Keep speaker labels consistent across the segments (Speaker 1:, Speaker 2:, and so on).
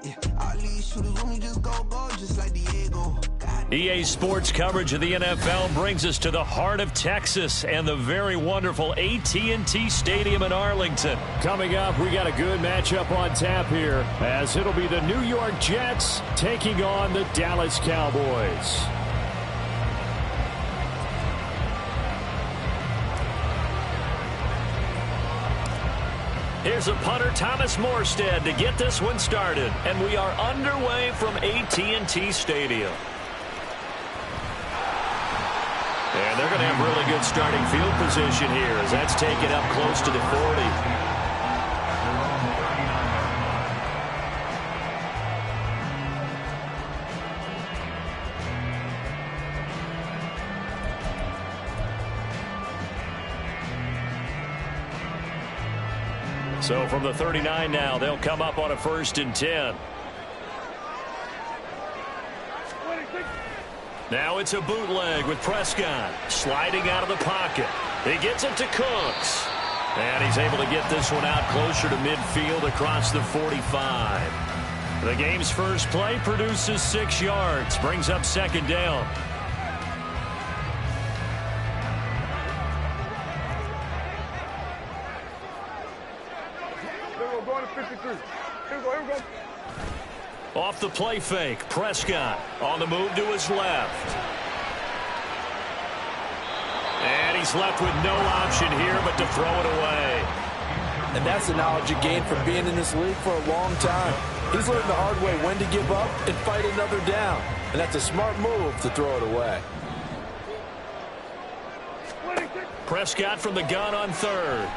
Speaker 1: Yeah, all these shooters when we just go, just like Diego.
Speaker 2: EA Sports coverage of the NFL brings us to the heart of Texas and the very wonderful AT&T Stadium in Arlington.
Speaker 3: Coming up, we got a good matchup on tap here, as it'll be the New York Jets taking on the Dallas Cowboys.
Speaker 2: Here's a punter, Thomas Morstead, to get this one started. And we are underway from AT&T Stadium. And they're going to have really good starting field position here as that's taken up close to the 40. So from the 39 now, they'll come up on a 1st and 10. Now it's a bootleg with Prescott sliding out of the pocket. He gets it to Cooks. And he's able to get this one out closer to midfield across the 45. The game's first play produces 6 yards, brings up 2nd down. Off the play fake, Prescott on the move to his left. And he's left with no option here but to throw it away.
Speaker 4: And that's the knowledge you gain from being in this league for a long time. He's learned the hard way when to give up and fight another down. And that's a smart move to throw it away.
Speaker 2: Prescott from the gun on 3rd.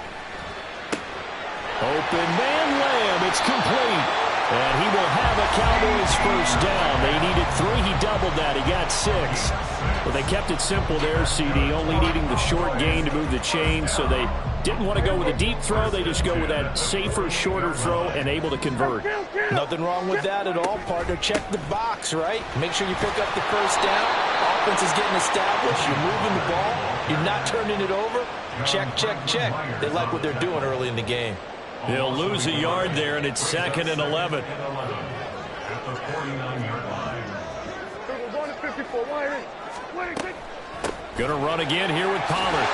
Speaker 2: Open man, Lamb. It's complete. And he will have a Cowboys 1st down. They needed 3. He doubled that. He got 6. But they kept it simple there, CD, only needing the short gain to move the chain. So they didn't want to go with a deep throw. They just go with that safer, shorter throw and able to convert.
Speaker 4: Nothing wrong with that at all, partner. Check the box, right? Make sure you pick up the 1st down. Offense is getting established. You're moving the ball. You're not turning it over. Check, check, check. They like what they're doing early in the game.
Speaker 2: He'll lose a yard there, and it's 2nd and 11. Going to run again here with Pollard.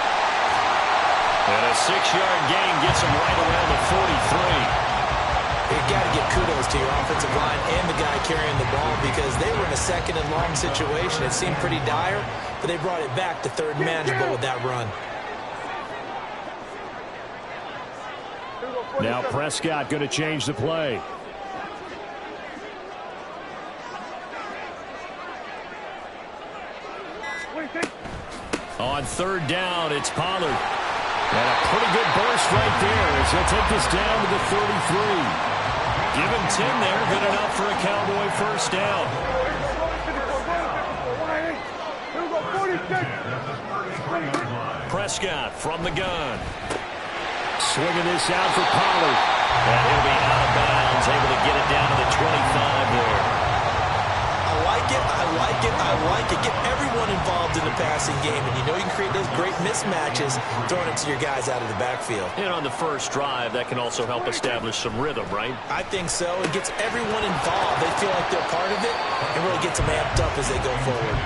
Speaker 2: And a 6-yard gain gets him right around the 43.
Speaker 4: You got to give kudos to your offensive line and the guy carrying the ball because they were in a 2nd and long situation. It seemed pretty dire, but they brought it back to 3rd manageable with that run.
Speaker 3: Now Prescott going to change the play.
Speaker 2: On 3rd down, it's Pollard. And a pretty good burst right there as he'll take this down to the 33. Give him 10 there, good enough for a Cowboy 1st down. Prescott from the gun.
Speaker 3: Swinging this out for Pollard.
Speaker 2: And he'll be out of bounds, able to get it down to the 25 there.
Speaker 4: I like it, I like it, I like it. Get everyone involved in the passing game, and you know you can create those great mismatches throwing it to your guys out of the backfield.
Speaker 2: And on the first drive, that can also help establish some rhythm, right?
Speaker 4: I think so. It gets everyone involved. They feel like they're part of it and really gets them amped up as they go forward.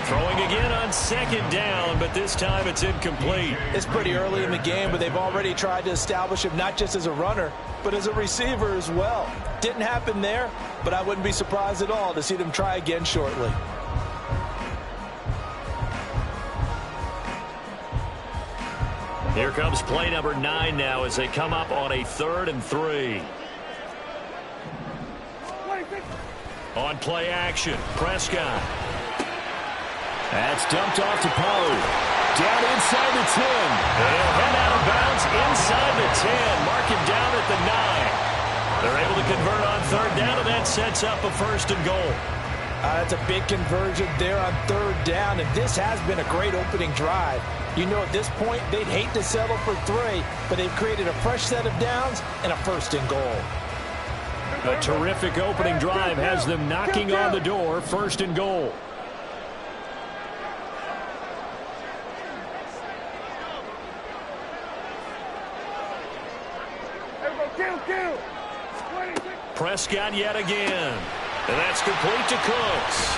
Speaker 2: Throwing again on 2nd down, but this time it's incomplete.
Speaker 4: It's pretty early in the game, but they've already tried to establish him not just as a runner, but as a receiver as well. Didn't happen there, but I wouldn't be surprised at all to see them try again shortly.
Speaker 2: Here comes play number 9 now as they come up on a 3rd and 3. On play action, Prescott.
Speaker 3: That's dumped off to Pollard. Down inside the 10.
Speaker 2: And he'll head out of bounds inside the 10. Mark him down at the 9. They're able to convert on 3rd down, and that sets up a 1st and goal.
Speaker 4: That's a big conversion there on 3rd down, and this has been a great opening drive. You know, at this point, they'd hate to settle for 3, but they've created a fresh set of downs and a 1st and goal.
Speaker 3: A terrific opening drive has them knocking on the door, 1st and goal.
Speaker 2: Prescott yet again. And that's complete to Cooks.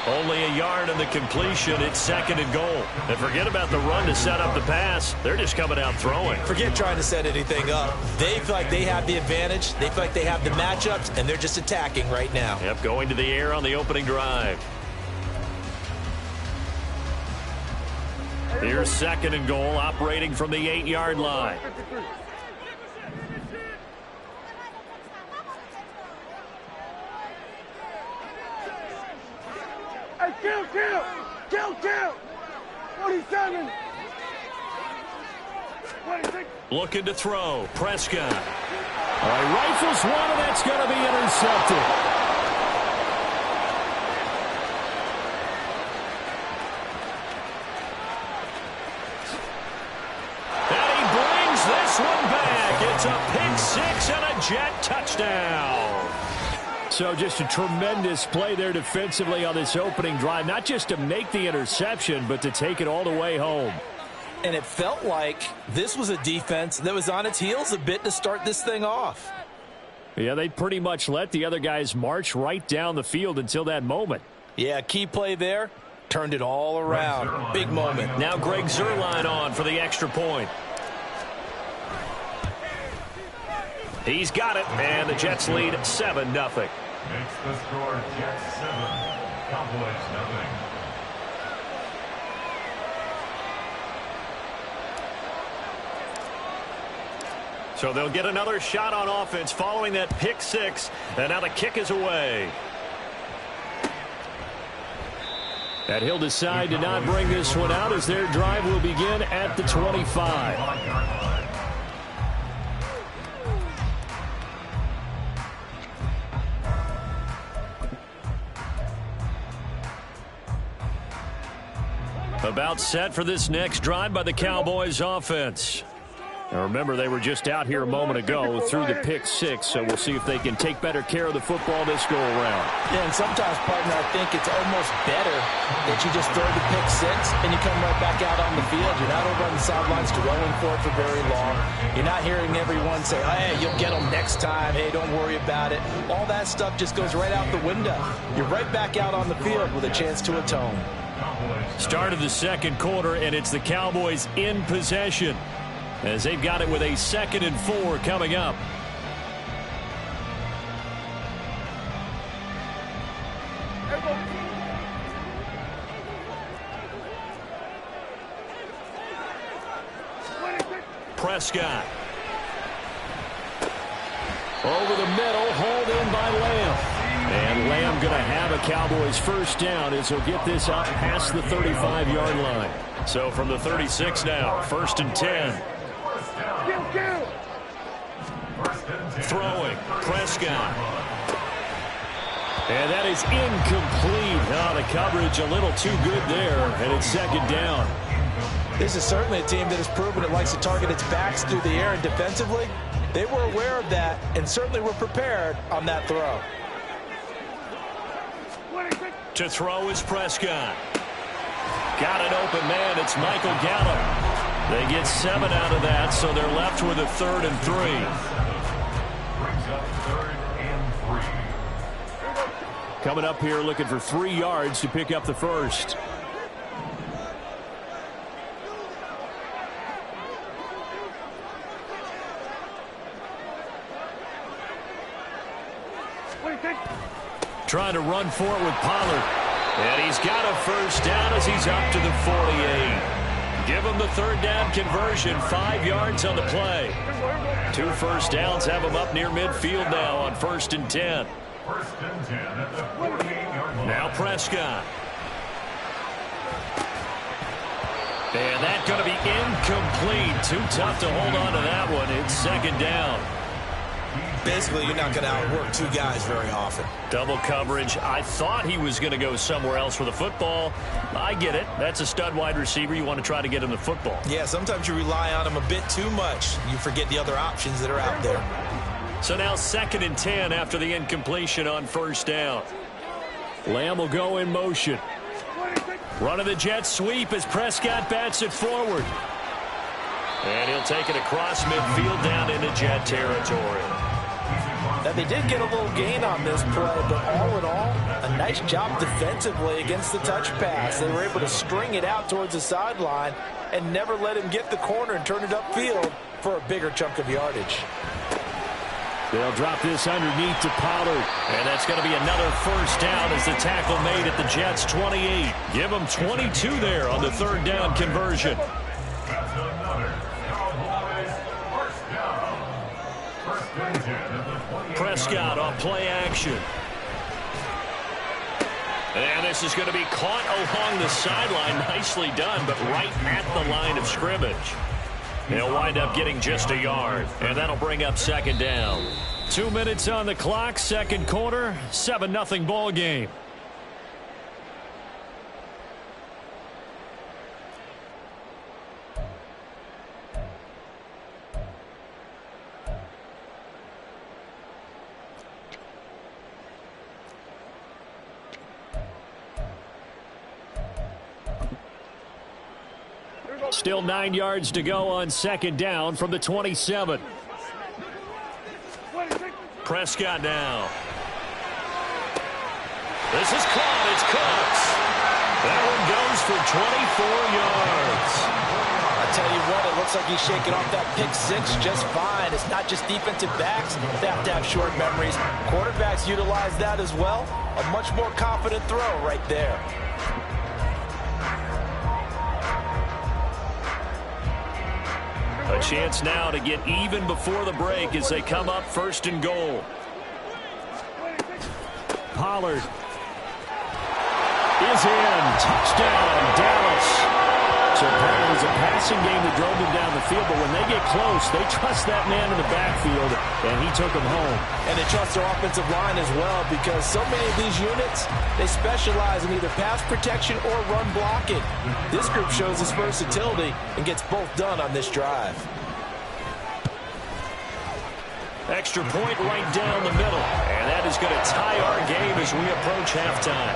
Speaker 2: Only a yard on the completion. It's 2nd and goal. And forget about the run to set up the pass. They're just coming out throwing.
Speaker 4: Forget trying to set anything up. They feel like they have the advantage. They feel like they have the matchups, and they're just attacking right now.
Speaker 2: Yep, going to the air on the opening drive. Here's 2nd and goal, operating from the 8-yard line.
Speaker 5: Kill! 47! 26!
Speaker 2: Looking to throw. Prescott. All right, rifles one, and that's going to be intercepted. And he brings this one back. It's a pick 6 and a Jet touchdown. So just a tremendous play there defensively on this opening drive. Not just to make the interception, but to take it all the way home.
Speaker 4: And it felt like this was a defense that was on its heels a bit to start this thing off.
Speaker 2: Yeah, they pretty much let the other guys march right down the field until that moment.
Speaker 4: Yeah, key play there. Turned it all around. Big moment.
Speaker 2: Now Greg Zuerlein on for the extra point. He's got it, and the Jets lead 7-0.
Speaker 6: Makes the score Jets 7, Cowboys 0.
Speaker 2: So they'll get another shot on offense following that pick 6, and now the kick is away. And he'll decide to not bring this one out as their drive will begin at the 25. About set for this next drive by the Cowboys offense. Now remember, they were just out here a moment ago through the pick 6, so we'll see if they can take better care of the football this go around.
Speaker 4: Yeah, and sometimes, partner, I think it's almost better that you just throw the pick 6 and you come right back out on the field. You're not over on the sidelines dwelling for it for very long. You're not hearing everyone say, hey, you'll get them next time. Hey, don't worry about it. All that stuff just goes right out the window. You're right back out on the field with a chance to atone.
Speaker 2: Start of the second quarter, and it's the Cowboys in possession as they've got it with a 2nd and 4 coming up. Prescott. Over the middle, hauled in by Lamb. And Lamb going to have a Cowboys first down as he'll get this out past the 35-yard line. So from the 36 now, 1st and 10. Throwing, Prescott. And that is incomplete. Oh, the coverage a little too good there, and it's 2nd down.
Speaker 4: This is certainly a team that has proven it likes to target its backs through the air, and defensively, they were aware of that and certainly were prepared on that throw.
Speaker 2: To throw is Prescott. Got an open man. It's Michael Gallup. They get 7 out of that, so they're left with a 3rd and 3.
Speaker 6: Brings up 3rd and 3.
Speaker 2: Coming up here looking for 3 yards to pick up the first. Trying to run for it with Pollard. And he's got a first down as he's up to the 48. Give him the 3rd down conversion, 5 yards on the play. 2 first downs have him up near midfield now on 1st and 10.
Speaker 6: 1st and 10 at the 48-yard line.
Speaker 2: Now Prescott. And that's going to be incomplete. Too tough to hold on to that one. It's 2nd down.
Speaker 4: Basically, you're not going to outwork 2 guys very often.
Speaker 2: Double coverage. I thought he was going to go somewhere else with the football. I get it. That's a stud wide receiver. You want to try to get him the football.
Speaker 4: Yeah, sometimes you rely on him a bit too much. You forget the other options that are out there.
Speaker 2: So now 2nd and 10 after the incompletion on 1st down. Lamb will go in motion. Run of the jet sweep as Prescott bats it forward. And he'll take it across midfield down into Jet territory.
Speaker 4: Now, they did get a little gain on this play, but all in all, a nice job defensively against the touch pass. They were able to string it out towards the sideline and never let him get the corner and turn it upfield for a bigger chunk of yardage.
Speaker 2: They'll drop this underneath to Pollard. And that's going to be another first down as the tackle made at the Jets' 28. Give them 22 there on the third down conversion.
Speaker 6: That's another Cowboys first down. First and 10 at the 28.
Speaker 2: Prescott on play action. And this is going to be caught along the sideline. Nicely done, but right at the line of scrimmage. They'll wind up getting just a yard, and that'll bring up second down. 2 minutes on the clock, second quarter, 7-0 ball game. Still 9 yards to go on second down from the 27. Prescott now. This is caught. It's Cooks. That one goes for 24 yards.
Speaker 4: I tell you what, it looks like he's shaking off that pick six just fine. It's not just defensive backs that have to have short memories. Quarterbacks utilize that as well. A much more confident throw right there.
Speaker 2: A chance now to get even before the break as they come up first and goal. Pollard is in. Touchdown, Dallas. So it was a passing game that drove them down the field, but when they get close, they trust that man in the backfield, and he took them home.
Speaker 4: And they trust their offensive line as well, because so many of these units, they specialize in either pass protection or run blocking. This group shows its versatility and gets both done on this drive.
Speaker 2: Extra point right down the middle, and that is going to tie our game as we approach halftime.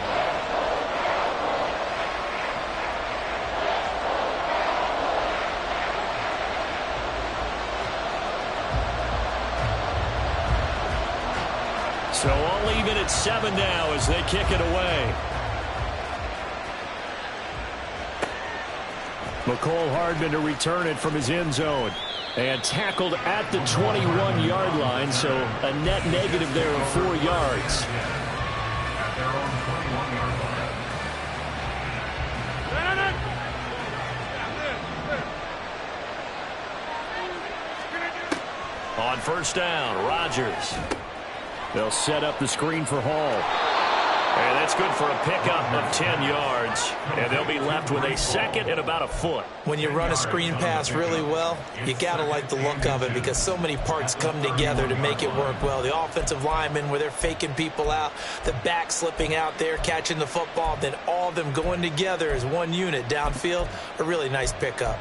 Speaker 2: So all even at 7 now as they kick it away. McCole Hardman to return it from his end zone. And tackled at the 21-yard line, so a net negative there of 4 yards.
Speaker 6: At their own 21-yard line.
Speaker 2: On first down, Rodgers. They'll set up the screen for Hall. And that's good for a pickup of 10 yards. And they'll be left with a second and about a foot.
Speaker 4: When you run a screen pass really well, you got to like the look of it because so many parts come together to make it work well. The offensive linemen where they're faking people out, the back slipping out there, catching the football, then all of them going together as one unit downfield. A really nice pickup.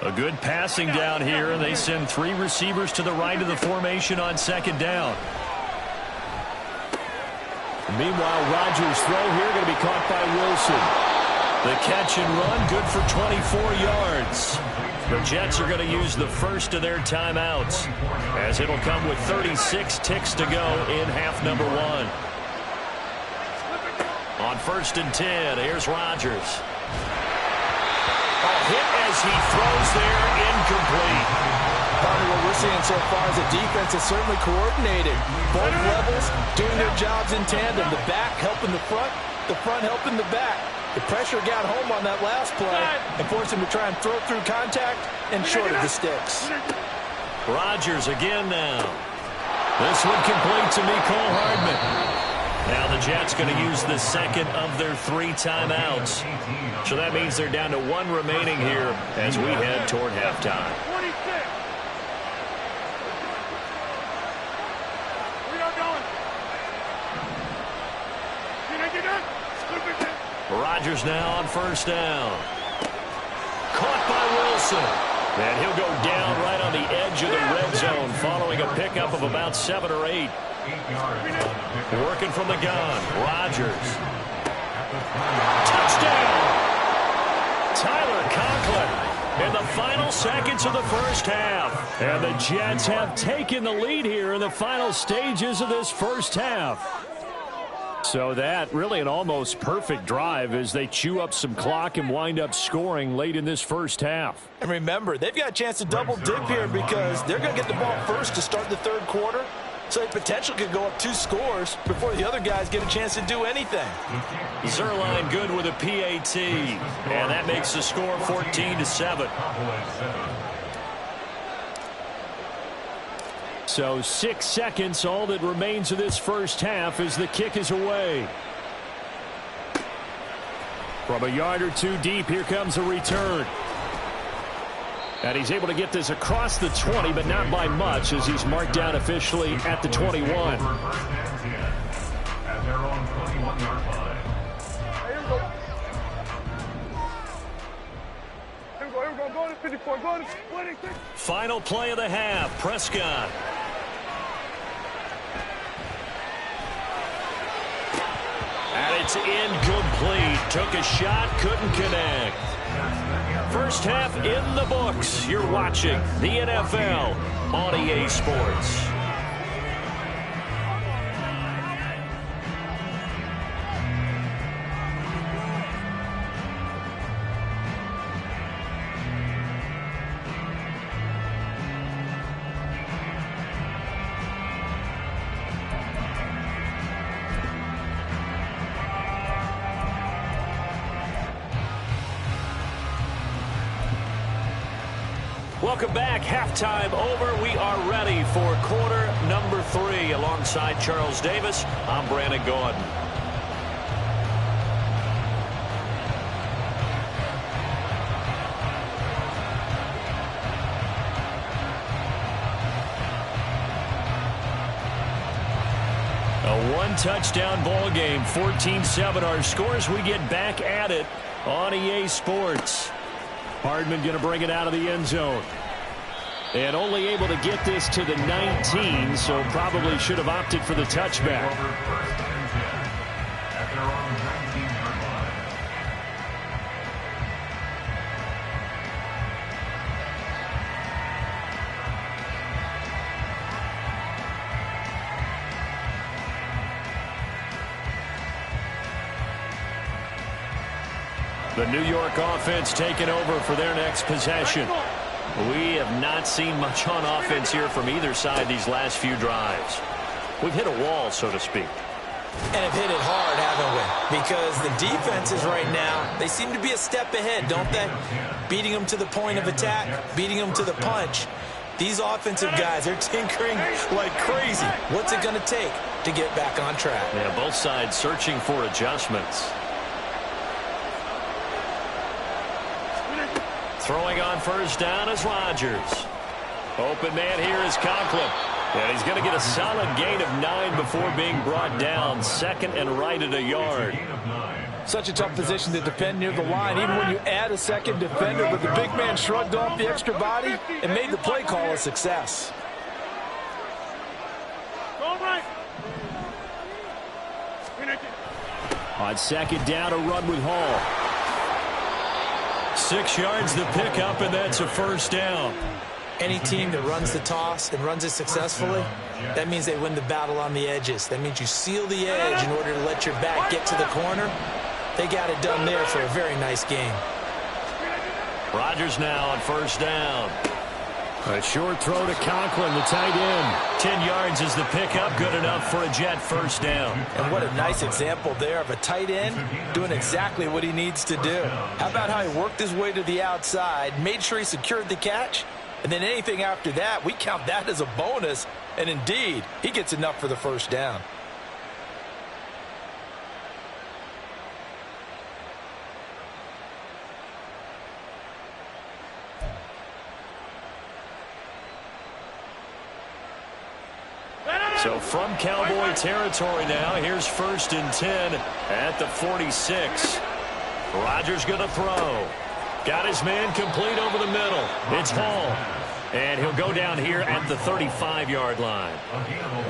Speaker 2: A good passing down here, and they send 3 receivers to the right of the formation on second down. Meanwhile, Rodgers' throw here going to be caught by Wilson. The catch and run, good for 24 yards. The Jets are going to use the first of their timeouts, as it'll come with 36 ticks to go in half number 1. On first and 10, here's Rodgers. A hit as he throws there, incomplete.
Speaker 4: Probably what we're seeing so far is the defense is certainly coordinated. Both levels doing their jobs in tandem. The back helping the front helping the back. The pressure got home on that last play and forced him to try and throw through contact and short of the sticks.
Speaker 2: Rodgers again now. This one complete to Mecole Hardman. Now the Jets going to use the second of their 3 timeouts. So that means they're down to 1 remaining here as we head toward halftime.
Speaker 5: 26. We are going.
Speaker 2: Rodgers now on first down. Caught by Wilson. And he'll go down right on the edge of the red zone following a pickup of about 7 or 8.
Speaker 6: 8 yards.
Speaker 2: Working from the gun, Rodgers. Touchdown! Tyler Conklin. in the final seconds of the first half. And the Jets have taken the lead here in the final stages of this first half. So that really an almost perfect drive as they chew up some clock and wind up scoring late in this first half.
Speaker 4: And remember, they've got a chance to double dip here because they're going to get the ball first to start the third quarter. So they potentially could go up 2 scores before the other guys get a chance to do anything.
Speaker 2: Zuerlein good with a PAT. And that makes the score 14-7. So 6 seconds, all that remains of this first half as the kick is away. From a yard or 2 deep, here comes a return. And he's able to get this across the 20, but not by much as he's marked down officially at the 21.
Speaker 6: At their own 21-yard line.
Speaker 5: Here we go. Go to 54. Go to 26.
Speaker 2: Final play of the half, Prescott. And it's incomplete. Took a shot, couldn't connect. First half in the books. You're watching the NFL on EA Sports. Welcome back. Halftime over. We are ready for quarter number 3. Alongside Charles Davis, I'm Brandon Gaudin. A 1-touchdown ball game, 14-7 our scores. We get back at it on EA Sports. Hardman going to bring it out of the end zone. And only able to get this to the 19, so probably should have opted for the touchback.
Speaker 6: At their own 19-yard line.
Speaker 2: The New York offense taking over for their next possession. We have not seen much on offense here from either side these last few drives. We've hit a wall, so to speak.
Speaker 4: And have hit it hard, haven't we? Because the defenses right now, they seem to be a step ahead, don't they? Beating them to the point of attack, beating them to the punch. These offensive guys, they're tinkering like crazy. What's it going to take to get back on track?
Speaker 2: Yeah, both sides searching for adjustments. Throwing on first down is Rodgers. Open man here is Conklin. And he's going to get a solid gain of 9 before being brought down. Second and right at a yard.
Speaker 4: Such a tough position to defend near the line, even when you add a second defender. But the big man shrugged off the extra body and made the play call a success.
Speaker 2: On second down, a run with Hall. 6 yards the pickup, and that's a first down.
Speaker 4: Any team that runs the toss and runs it successfully, that means they win the battle on the edges. That means you seal the edge in order to let your back get to the corner. They got it done there for a very nice game.
Speaker 2: Rodgers now on first down. A short throw to Conklin, the tight end. 10 yards is the pickup, good enough for a Jet first down.
Speaker 4: And what a nice example there of a tight end doing exactly what he needs to do. How about how he worked his way to the outside, made sure he secured the catch, and then anything after that, we count that as a bonus. And indeed, he gets enough for the first down.
Speaker 2: So from Cowboy territory now, here's 1st and 10 at the 46. Rodgers going to throw. Got his man complete over the middle. It's Hall. And he'll go down here at the 35-yard line.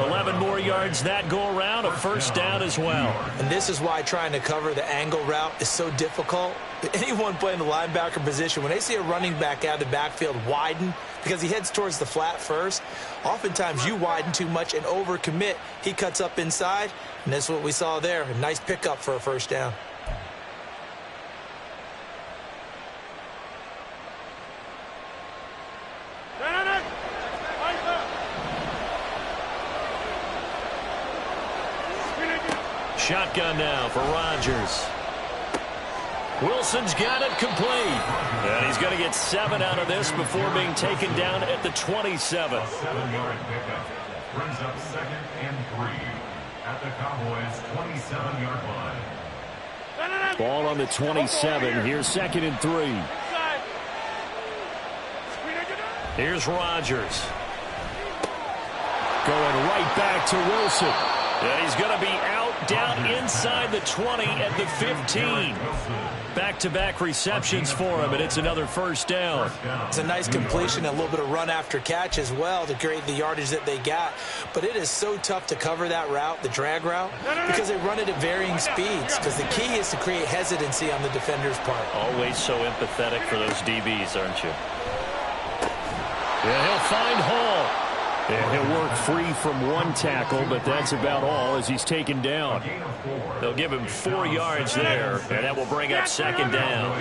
Speaker 2: 11 more yards that go around, a first down as well.
Speaker 4: And this is why trying to cover the angle route is so difficult. Anyone playing the linebacker position, when they see a running back out of the backfield widen, because he heads towards the flat first, oftentimes you widen too much and overcommit. He cuts up inside, and that's what we saw there. A nice pickup for a first down.
Speaker 2: Shotgun now for Rodgers. Wilson's got it complete. And he's going to get 7 out of this before being taken down at the 27.
Speaker 6: 7-yard pickup brings up 2nd and 3 at the Cowboys' 27-yard line.
Speaker 2: Ball on the 27. Here's 2nd and 3. Here's Rodgers. Going right back to Wilson. And he's going to be out down inside the 20 at the 15. Back-to-back receptions for him, and it's another first down.
Speaker 4: It's a nice completion, a little bit of run after catch as well to create the yardage that they got. But it is so tough to cover that route, the drag route, because they run it at varying speeds. Because the key is to create hesitancy on the defender's part.
Speaker 2: Always so empathetic for those DBs, aren't you? Yeah, he'll find Hall. And he'll work free from one tackle, but that's about all as he's taken down. They'll give him 4 yards there, and that will bring up 2nd down.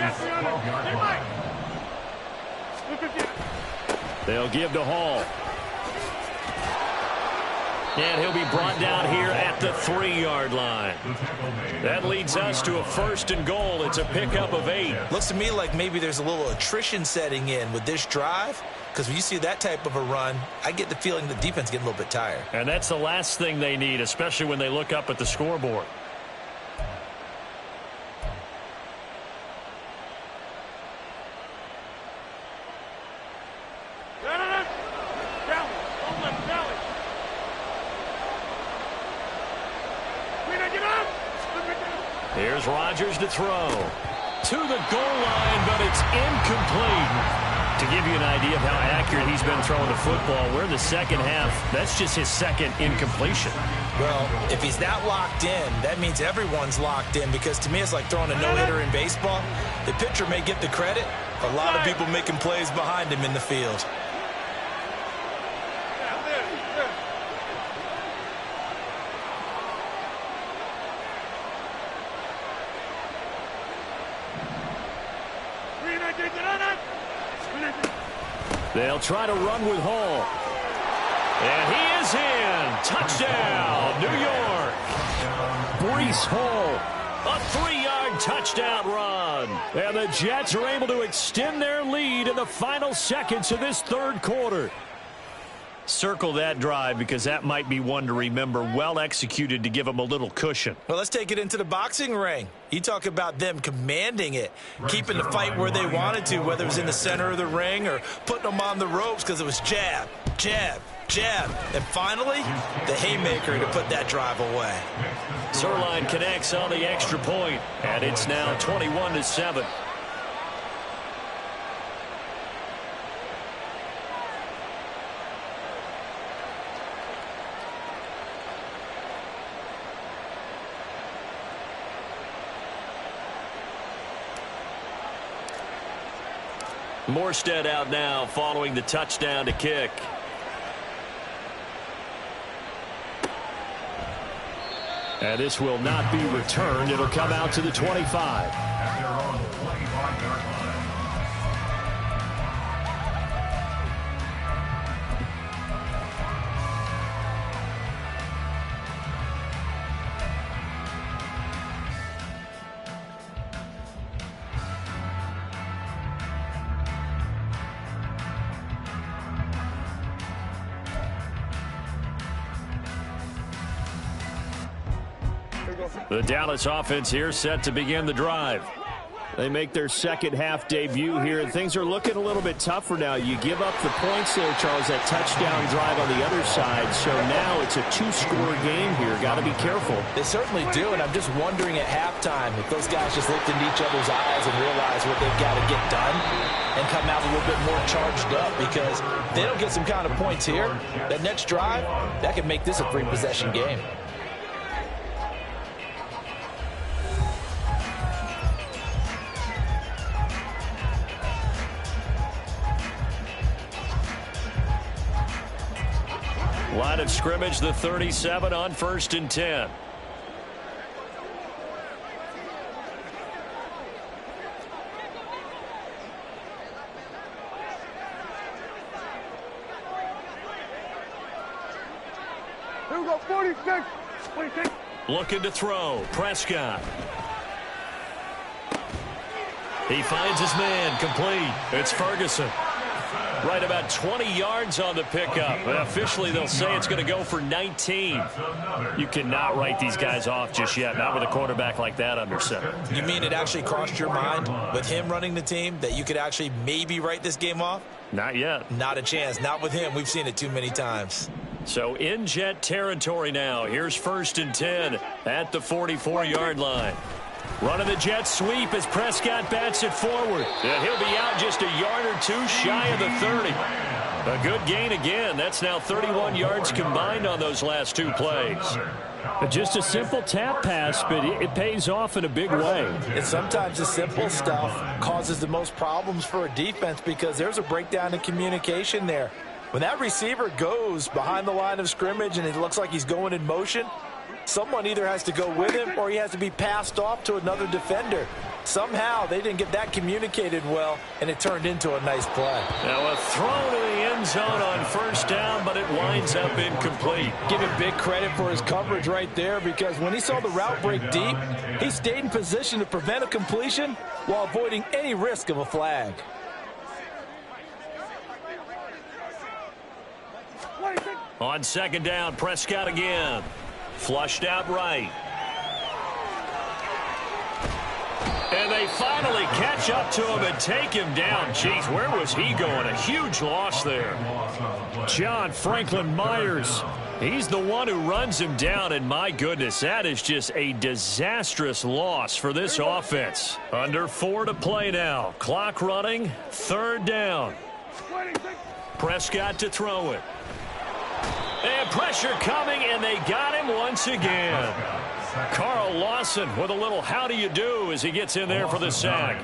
Speaker 2: They'll give to Hall. And he'll be brought down here at the 3-yard line. That leads us to a 1st and goal. It's a pickup of 8.
Speaker 4: Looks to me like maybe there's a little attrition setting in with this drive, because when you see that type of a run, I get the feeling the defense getting a little bit tired.
Speaker 2: And that's the last thing they need, especially when they look up at the scoreboard. Here's Rodgers to throw. To the goal line, but it's incomplete. To give you an idea of how accurate he's been throwing the football, we're in the second half. That's just his 2nd incompletion.
Speaker 4: Well, if he's that locked in, that means everyone's locked in, because to me it's like throwing a no-hitter in baseball. The pitcher may get the credit, a lot of people making plays behind him in the field.
Speaker 2: They'll try to run with Hall. And he is in. Touchdown, New York. Breece Hall. A 3-yard touchdown run. And the Jets are able to extend their lead in the final seconds of this 3rd quarter. Circle that drive, because that might be one to remember. Well executed to give them a little cushion.
Speaker 4: Well, let's take it into the boxing ring. You talk about them commanding it, keeping the fight where they wanted to, whether it was in the center of the ring or putting them on the ropes, because it was jab, jab, jab. And finally, the haymaker to put that drive away.
Speaker 2: Zuerlein connects on the extra point, and it's now 21-7. Morstead out now following the touchdown to kick. And this will not be returned. It'll come out to the 25.
Speaker 6: At their own 25-yard line.
Speaker 2: The Dallas offense here set to begin the drive. They make their second half debut here, and things are looking a little bit tougher now. You give up the points there, Charles, that touchdown drive on the other side. So now it's a two-score game here. Got to be careful.
Speaker 4: They certainly do, and I'm just wondering at halftime if those guys just looked into each other's eyes and realize what they've got to get done and come out a little bit more charged up, because if they don't get some kind of points here, that next drive, that could make this a three-possession game.
Speaker 3: Line of scrimmage, the 37 on 1st and 10.
Speaker 5: Here we go, 46. 46.
Speaker 3: Looking to throw. Prescott. He finds his man. Complete. It's Ferguson. Right about 20 yards on the pickup. Officially, they'll say it's going to go for 19. You cannot write these guys off just yet, not with a quarterback like that under center.
Speaker 4: You mean it actually crossed your mind with him running the team that you could actually maybe write this game off?
Speaker 3: Not yet.
Speaker 4: Not a chance. Not with him. We've seen it too many times.
Speaker 3: So in Jet territory now. Here's 1st and 10 at the 44-yard line. Running the jet sweep as Prescott bats it forward. And he'll be out just a yard or two shy of the 30. A good gain again. That's now 31 yards combined on those last two plays.
Speaker 2: Just a simple tap pass, but it pays off in a big way.
Speaker 4: And sometimes the simple stuff causes the most problems for a defense, because there's a breakdown in communication there. When that receiver goes behind the line of scrimmage and it looks like he's going in motion, someone either has to go with him or he has to be passed off to another defender. Somehow they didn't get that communicated well, and it turned into a nice play.
Speaker 3: Now a throw to the end zone on 1st down, but it winds up incomplete.
Speaker 4: Give him big credit for his coverage right there, because when he saw the route break deep, he stayed in position to prevent a completion while avoiding any risk of a flag.
Speaker 3: On 2nd down, Prescott again. Flushed out right. And they finally catch up to him and take him down. Jeez, where was he going? A huge loss there. John Franklin Myers. He's the one who runs him down, and my goodness, that is just a disastrous loss for this offense. Under 4 to play now. Clock running, 3rd down. Prescott to throw it. And pressure coming, and they got him once again. Carl Lawson with a little how do you do as he gets in there for the sack.